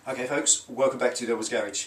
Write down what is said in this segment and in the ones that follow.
Okay folks, welcome back to Delboy's Garage.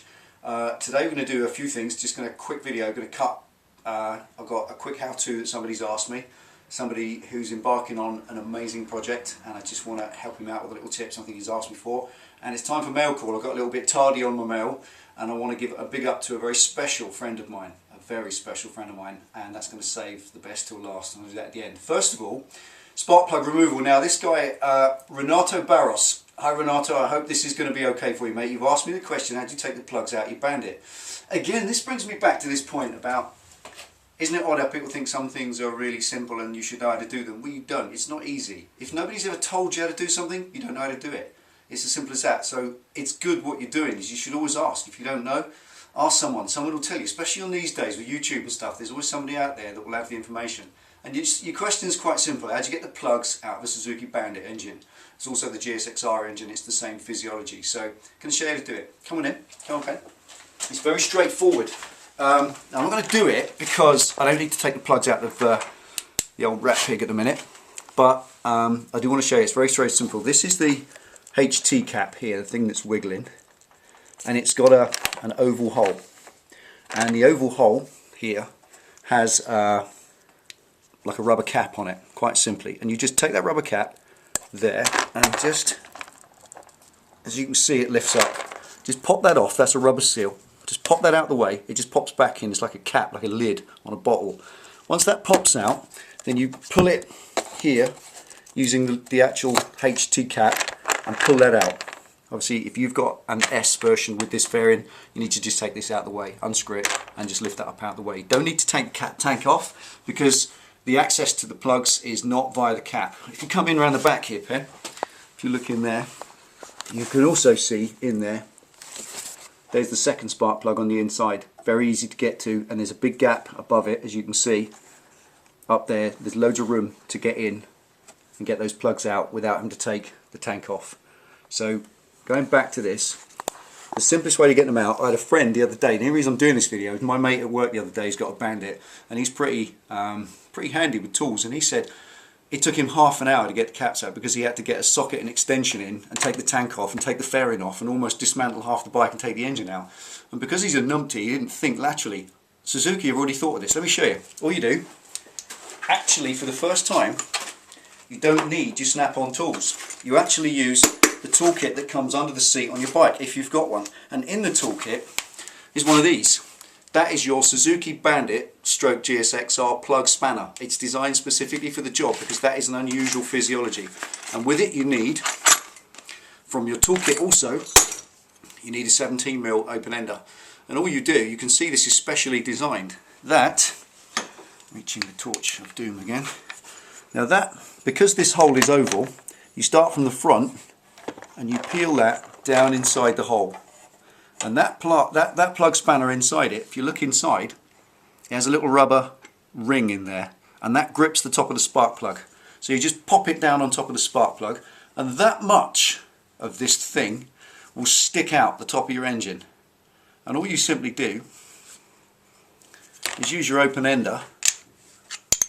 Today we're going to do a few things, just going to quick video, going to cut, I've got a quick how-to that somebody's asked me, somebody who's embarking on an amazing project, and I just want to help him out with a little tip, something he's asked me for. And it's time for mail call. I got a little bit tardy on my mail, and I want to give a big up to a very special friend of mine, and that's going to save the best till last, and I'll do that at the end. First of all, spark plug removal. Now this guy, Renato Barros. Hi Renato, I hope this is going to be okay for you, mate. You've asked me the question, how do you take the plugs out your Bandit? Again, this brings me back to this point about, isn't it odd how people think some things are really simple and you should know how to do them? Well, you don't. It's not easy. If nobody's ever told you how to do something, you don't know how to do it. It's as simple as that. So it's good what you're doing, is you should always ask. If you don't know, ask someone. Someone will tell you, especially on these days with YouTube and stuff. There's always somebody out there that will have the information. And your question is quite simple. How do you get the plugs out of a Suzuki Bandit engine? It's also the GSX-R engine. It's the same physiology. So I'm going to show you how to do it. Come on in. Come on, Ben. It's very straightforward. Now I'm not going to do it because I don't need to take the plugs out of the old rat pig at the minute. But I do want to show you. It's very simple. This is the HT cap here, the thing that's wiggling. And it's got an oval hole. And the oval hole here has like a rubber cap on it, quite simply. And you just take that rubber cap there and just, as you can see, it lifts up. Just pop that off. That's a rubber seal. Just pop that out of the way. It just pops back in. It's like a cap, like a lid on a bottle. Once that pops out, then you pull it here using the actual HT cap and pull that out. Obviously, if you've got an S version with this fairing, you need to just take this out of the way, unscrew it, and just lift that up out of the way. You don't need to take the tank off because the access to the plugs is not via the cap. If you come in around the back here, Pen, if you look in there, you can also see in there, there's the second spark plug on the inside. Very easy to get to, and there's a big gap above it, as you can see. Up there, there's loads of room to get in and get those plugs out without having to take the tank off. So, going back to this, the simplest way to get them out, I had a friend the other day, and the reason I'm doing this video is my mate at work the other day has got a Bandit, and he's pretty handy with tools, and he said it took him half an hour to get the caps out because he had to get a socket and extension in and take the tank off and take the fairing off and almost dismantle half the bike and take the engine out. And because he's a numpty, he didn't think laterally. Suzuki have already thought of this. Let me show you. All you do, actually for the first time, you don't need your snap-on tools. You actually use the toolkit that comes under the seat on your bike, if you've got one. And in the toolkit is one of these. That is your Suzuki Bandit stroke GSX-R plug spanner. It's designed specifically for the job because that is an unusual physiology. And with it you need, from your toolkit also, you need a 17mm open ender. And all you do, you can see this is specially designed. That, reaching the torch of doom again. Now that, because this hole is oval, you start from the front and you peel that down inside the hole. And that plug spanner inside it, if you look inside, it has a little rubber ring in there, and that grips the top of the spark plug. So you just pop it down on top of the spark plug, and that much of this thing will stick out the top of your engine. And all you simply do is use your open ender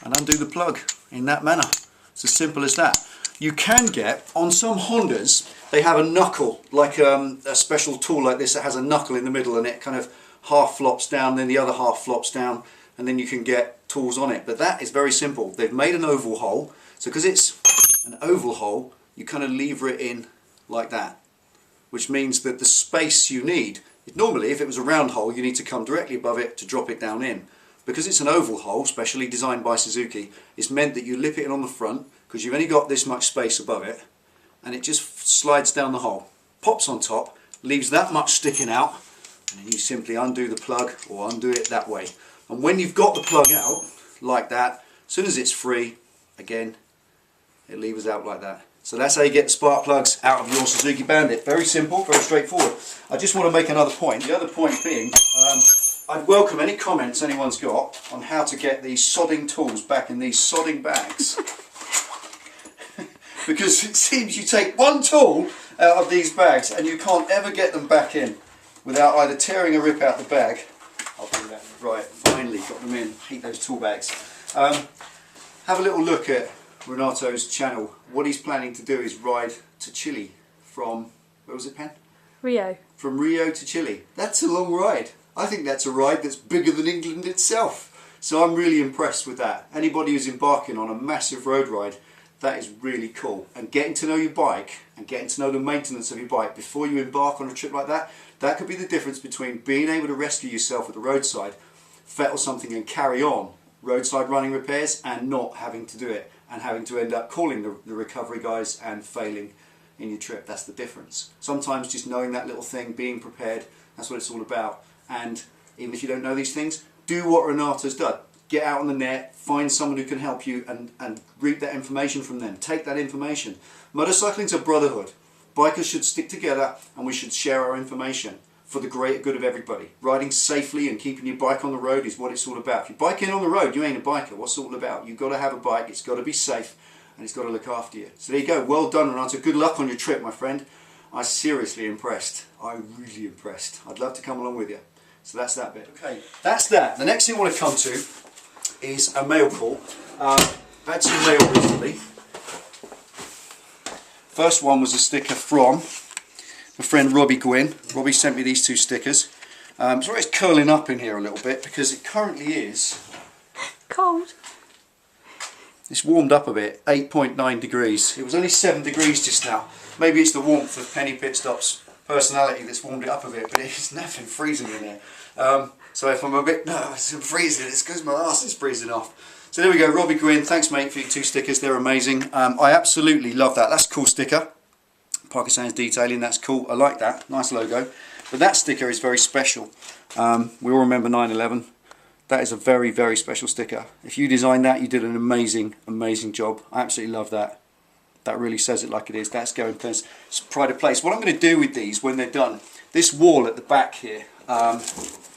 and undo the plug in that manner. It's as simple as that. You can get, on some Hondas, they have a knuckle, like a special tool like this that has a knuckle in the middle, and it kind of half flops down, then the other half flops down, and then you can get tools on it. But that is very simple. They've made an oval hole, so because it's an oval hole, you kind of lever it in like that, which means that the space you need, normally if it was a round hole, you need to come directly above it to drop it down in. Because it's an oval hole, specially designed by Suzuki, it's meant that you lip it in on the front, because you've only got this much space above it, and it just slides down the hole, pops on top, leaves that much sticking out, and then you simply undo the plug or undo it that way. And when you've got the plug out like that, as soon as it's free, again, it levers out like that. So that's how you get the spark plugs out of your Suzuki Bandit. Very simple, very straightforward. I just want to make another point. The other point being, I'd welcome any comments anyone's got on how to get these sodding tools back in these sodding bags. Because it seems you take one tool out of these bags and you can't ever get them back in without either tearing a rip out the bag. I'll do that. Right, finally got them in. Hate those tool bags. Have a little look at Renato's channel. What he's planning to do is ride to Chile from, where was it, Pen? Rio. From Rio to Chile. That's a long ride. I think that's a ride that's bigger than England itself. So I'm really impressed with that. Anybody who's embarking on a massive road ride, that is really cool. And getting to know your bike and getting to know the maintenance of your bike before you embark on a trip like that, that could be the difference between being able to rescue yourself at the roadside, fettle something and carry on roadside running repairs, and not having to do it and having to end up calling the recovery guys and failing in your trip. That's the difference. Sometimes just knowing that little thing, being prepared, that's what it's all about. And even if you don't know these things, do what Renato's done. Get out on the net, find someone who can help you and read that information from them. Take that information. Motorcycling's a brotherhood. Bikers should stick together and we should share our information for the greater good of everybody. Riding safely and keeping your bike on the road is what it's all about. If you're biking on the road, you ain't a biker. What's it all about? You've got to have a bike, it's got to be safe, and it's got to look after you. So there you go. Well done, Renato. Good luck on your trip, my friend. I'm seriously impressed. I'm really impressed. I'd love to come along with you. So that's that bit. Okay, that's that. The next thing I want to come to is a mail call. I've had some mail recently. First one was a sticker from my friend Robbie Gwynn. Robbie sent me these two stickers. Sorry it's curling up in here a little bit because it currently is cold. It's warmed up a bit, 8.9 degrees. It was only 7 degrees just now. Maybe it's the warmth of Penny Pitstop's personality that's warmed it up a bit, but it's nothing freezing in here. So if I'm a bit nervous and freezing, it's because my arse is freezing off. So there we go, Robbie Gwynn, thanks mate for your two stickers, they're amazing. I absolutely love that, that's a cool sticker. Parker Sands detailing, that's cool, I like that, nice logo. But that sticker is very special. We all remember 9/11. That is a very, very special sticker. If you designed that, you did an amazing, amazing job. I absolutely love that. That really says it like it is. That's going to pride of place. What I'm going to do with these when they're done, this wall at the back here, I'm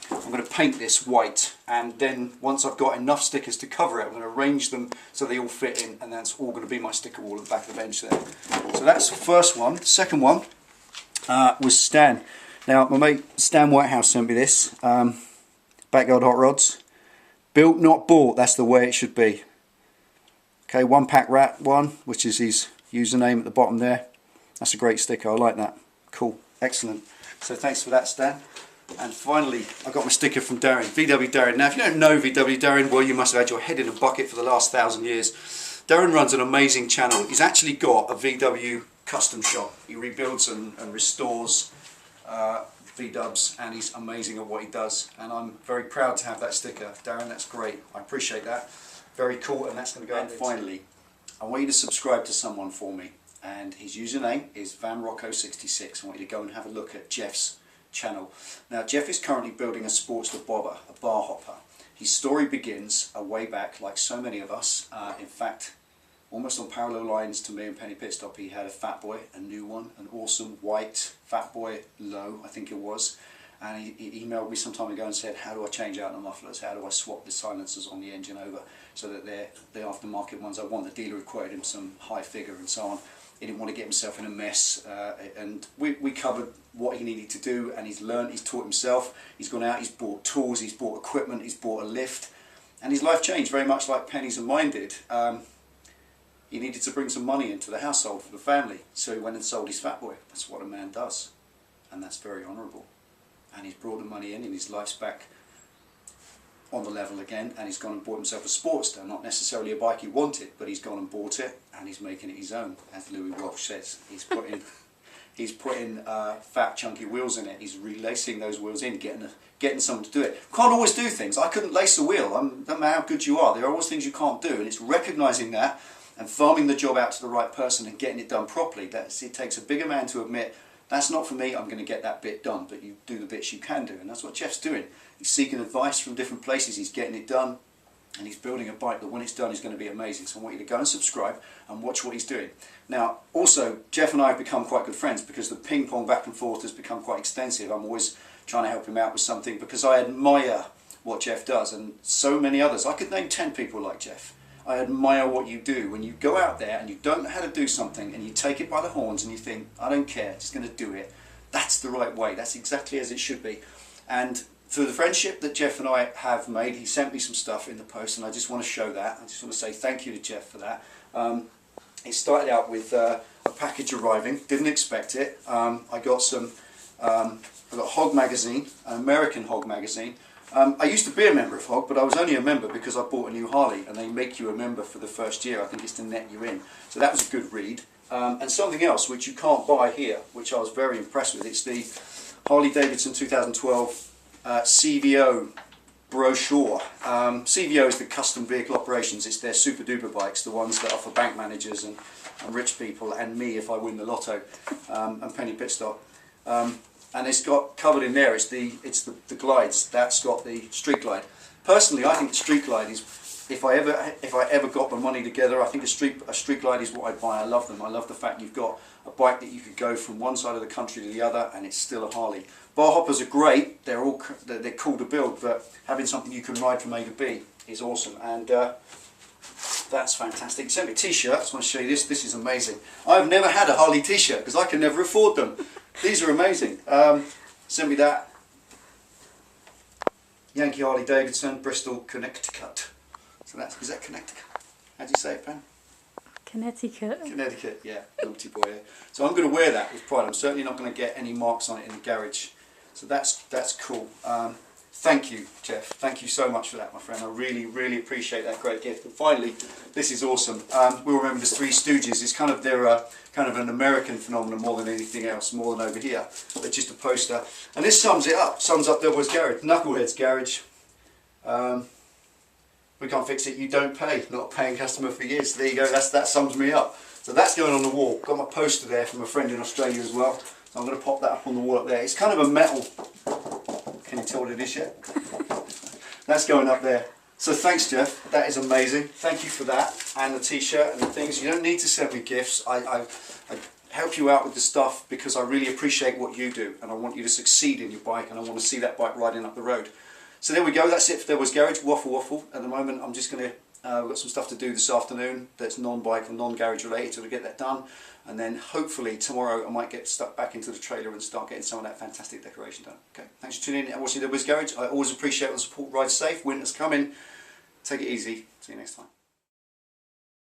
going to paint this white, and then once I've got enough stickers to cover it, I'm going to arrange them so they all fit in, and that's all going to be my sticker wall at the back of the bench there. So that's the first one. The second one was Stan. Now my mate Stan Whitehouse sent me this. Backyard Hot Rods. Built not bought, that's the way it should be. Okay, One Pack Rat 1, which is his username at the bottom there. That's a great sticker, I like that. Cool, excellent. So thanks for that, Stan. And finally, I got my sticker from Darren, VW Darren. Now, if you don't know VW Darren, well, you must have had your head in a bucket for the last 1,000 years. Darren runs an amazing channel. He's actually got a VW custom shop. He rebuilds and restores V-dubs, and he's amazing at what he does. And I'm very proud to have that sticker. Darren, that's great. I appreciate that. Very cool, and that's going to go. And finally, I want you to subscribe to someone for me, and his username is Vanrocco66. I want you to go and have a look at Jeff's channel. Now, Jeff is currently building a Sportster bobber, a bar hopper. His story begins way back, like so many of us. In fact, almost on parallel lines to me and Penny Pitstop, he had a Fat Boy, a new one, an awesome white Fat Boy low, I think it was. And he emailed me some time ago and said, how do I change out the mufflers? How do I swap the silencers on the engine over so that they're the aftermarket ones I want? The dealer had quoted him some high figure and so on. He didn't want to get himself in a mess, and we covered what he needed to do, and he's learned, he's taught himself, he's gone out, he's bought tools, he's bought equipment, he's bought a lift, and his life changed very much like Penny's and mine did. He needed to bring some money into the household for the family, so he went and sold his Fat Boy. That's what a man does, and that's very honourable. And he's brought the money in, and his life's back on the level again, and he's gone and bought himself a Sportster, not necessarily a bike he wanted, but he's gone and bought it, and he's making it his own, as Louis Walsh says. He's putting fat chunky wheels in it, he's relacing those wheels in, getting someone to do it. Can't always do things. I couldn't lace a wheel, no matter how good you are, there are always things you can't do, and it's recognising that and farming the job out to the right person and getting it done properly. It takes a bigger man to admit, that's not for me, I'm going to get that bit done, but you do the bits you can do, and that's what Jeff's doing. He's seeking advice from different places, he's getting it done, and he's building a bike that when it's done is going to be amazing. So I want you to go and subscribe and watch what he's doing. Now, also, Jeff and I have become quite good friends because the ping pong back and forth has become quite extensive. I'm always trying to help him out with something because I admire what Jeff does, and so many others. I could name 10 people like Jeff. I admire what you do. When you go out there and you don't know how to do something and you take it by the horns and you think, I don't care, just going to do it. That's the right way. That's exactly as it should be. And through the friendship that Jeff and I have made, he sent me some stuff in the post, and I just want to show that. I just want to say thank you to Jeff for that. It started out with a package arriving, didn't expect it. I got some I've got Hog Magazine, an American Hog Magazine. I used to be a member of Hog, but I was only a member because I bought a new Harley, and they make you a member for the first year. I think it's to net you in. So that was a good read. And something else which you can't buy here, which I was very impressed with. It's the Harley Davidson 2012 CVO brochure. CVO is the Custom Vehicle Operations. It's their super duper bikes, the ones that are for bank managers and rich people, and me if I win the lotto, and penny pit stop. And it's got covered in there. It's the glides. That's got the street glide. Personally, I think the street glide is, if I ever got the money together, I think a street glide is what I'd buy. I love them. I love the fact you've got a bike that you could go from one side of the country to the other, and it's still a Harley. Bar hoppers are great. They're cool to build, but having something you can ride from A to B is awesome. And that's fantastic. He sent me a t-shirt. I just want to show you this. This is amazing. I've never had a Harley t-shirt because I can never afford them. These are amazing. Sent me that. Yankee Harley Davidson, Bristol, Connecticut. So is that Connecticut? How do you say it, Pen? Connecticut. Connecticut, yeah. Naughty boy. Yeah. So I'm going to wear that with pride. I'm certainly not going to get any marks on it in the garage. So that's cool. Thank you, Jeff. Thank you so much for that, my friend. I really, really appreciate that great gift. And finally, this is awesome. We'll remember the Three Stooges. It's kind of kind of an American phenomenon more than anything else, more than over here. But just a poster. And this sums it up. Sums up Delboy's Garage. Knucklehead's Garage. We can't fix it. You don't pay. Not a paying customer for years. So there you go. That sums me up. So that's going on the wall. Got my poster there from a friend in Australia as well. So I'm going to pop that up on the wall up there. It's kind of a metal. Can you tell what it is yet? That's going up there. So thanks, Jeff. That is amazing. Thank you for that. And the t-shirt and the things. You don't need to send me gifts. I help you out with the stuff because I really appreciate what you do. And I want you to succeed in your bike. And I want to see that bike riding up the road. So there we go. That's it for Delboy's Garage. Waffle. At the moment, I'm just going to... we've got some stuff to do this afternoon that's non-bike or non-garage related. So we'll get that done. And then hopefully tomorrow I might get stuck back into the trailer and start getting some of that fantastic decoration done. Okay, thanks for tuning in and watching Delboy's Garage. I always appreciate the support. Ride safe. Winter's coming. Take it easy. See you next time.